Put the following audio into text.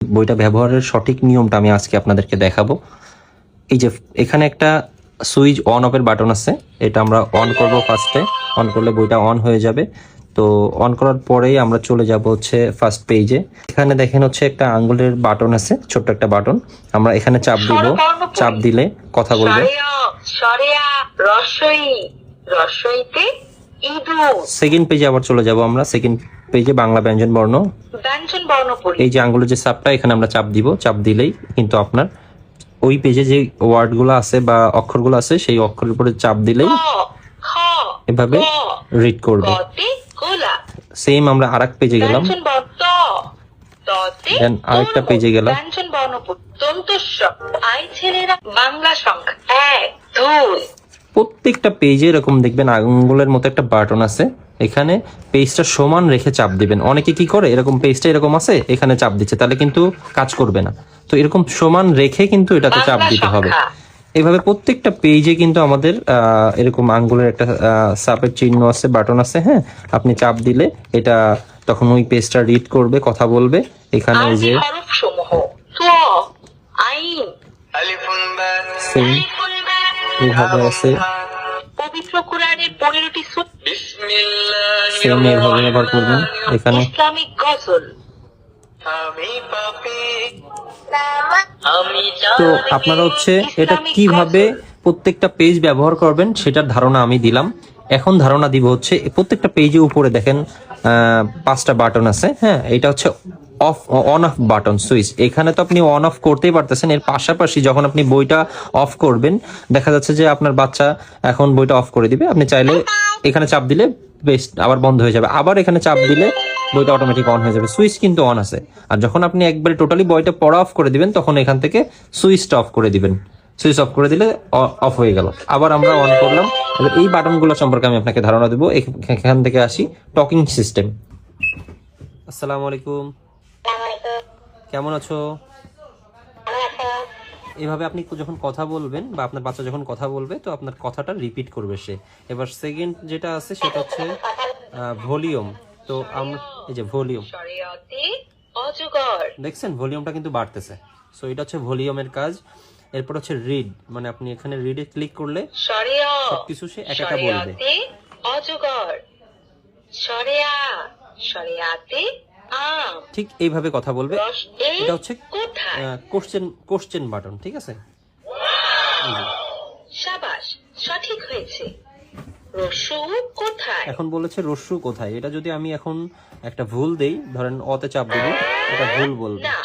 বইটা ব্যবহারের সঠিক নিয়মটা আমি আজকে আপনাদেরকে দেখাবো। এই যে এখানে একটা সুইচ অন অফের বাটন আছে, এটা আমরা অন করব। ফার্স্টে অন করলে বইটা অন হয়ে যাবে। তো অন করার পরেই আমরা চলে যাব হচ্ছে ফার্স্ট পেজে। এখানে দেখেন হচ্ছে একটা আঙ্গুলের বাটন আছে, ছোট্ট একটা বাটন। আমরা এখানে চাপ দিব, চাপ দিলে কথা বলবে। সেকেন্ড পেজে আবার চলে যাব আমরা। সেকেন্ড পেজে বাংলা ব্যঞ্জন বর্ণ, এই যে আঙ্গুলের যে চাপটা, এখানে আমরা চাপ দিব। চাপ দিলেই কিন্তু আপনার ওই পেজে যে ওয়ার্ডগুলো আছে বা অক্ষরগুলো আছে, সেই অক্ষরের উপরে চাপ দিলেই এভাবে রিড করবে। সেম আমরা আরেক পেজে গেলাম, দেন আরেকটা পেজে গেলাম। প্রত্যেকটা পেজে এরকম দেখবেন আঙ্গুলের মতো একটা বাটন আছে, এখানে পেজটা সমান রেখে চাপ দিবেন। অনেকে কি করে, এরকম পেজটা এরকম আছে, এখানে চাপ দিচ্ছে, তাহলে কিন্তু কাজ করবে না। তো এরকম সমান রেখে কিন্তু এটাতে চাপ দিতে হবে। এইভাবে প্রত্যেকটা পেজে কিন্তু আমাদের এরকম আঙ্গুলের একটা চাপের চিহ্ন আছে, বাটন আছে। হ্যাঁ, আপনি চাপ দিলে এটা তখন ওই পেজটা রিড করবে, কথা বলবে। এখানে এই যে এইভাবে আছে, পবিত্র কোরআনের 15টি সূরা, সেম এইভাবে ব্যবহার করবেন। এখানে ইসলামিক গজল। তো আপনারা হচ্ছে এটা কিভাবে প্রত্যেকটা পেজ ব্যবহার করবেন সেটার ধারণা আমি দিলাম। এখন ধারণা দিব হচ্ছে প্রত্যেকটা পেজের উপরে দেখেন 5টা বাটন আছে। হ্যাঁ, এটা হচ্ছে অন অফ বাটন সুইচ। এখানে তো আপনি অন অফ করতেই পারতেছেন, এর পাশাপাশি যখন আপনি বইটা অফ করবেন, দেখা যাচ্ছে যে আপনার বাচ্চা এখন বইটা অফ করে দিবে। আপনি চাইলে এখানে চাপ দিলে পেজ আবার বন্ধ হয়ে যাবে, আবার এখানে চাপ দিলে বইটা অটোমেটিক অন হয়ে যাবে। সুইচ কিন্তু অন আছে। আর যখন আপনি একবারে টোটালি বইটা পড়া অফ করে দিবেন, তখন এখান থেকে সুইচটা অফ করে দিবেন। সুইচ অফ করে দিলে অফ হয়ে গেল। আবার আমরা অন করলাম। এবার এই বাটনগুলো সম্পর্কে আমি আপনাকে ধারণা দেবো। এখান থেকে আসি টকিং সিস্টেম। আসসালামু আলাইকুম, কেমন আছো? এভাবে আপনি যখন কথা বলবেন বা আপনার বাচ্চা যখন কথা বলবে, তো আপনার কথাটা রিপিট করবে সে। এবার সেকেন্ড যেটা আছে সেটা হচ্ছে ভলিউম। তো আমরা এই যে ভলিউম দেখছেন, ভলিউমটা কিন্তু বাড়তেছে। সো এটা হচ্ছে ভলিউমের কাজ। এরপর হচ্ছে রিড, মানে আপনি এখানে রিডে ক্লিক করলে সবকিছু সে একা একা বলবে। ঠিক এইভাবে কথা বলবে। এটা হচ্ছে কোশ্চেন বাটন, ঠিক আছে? শাবাশ, সঠিক হয়েছে। রস্যু কোথায়? এখন বলেছে রস্যু কোথায়। এটা যদি আমি এখন একটা ভুল দেই, ধরেন অতে চাপ দিব, এটা ভুল বলবে। না,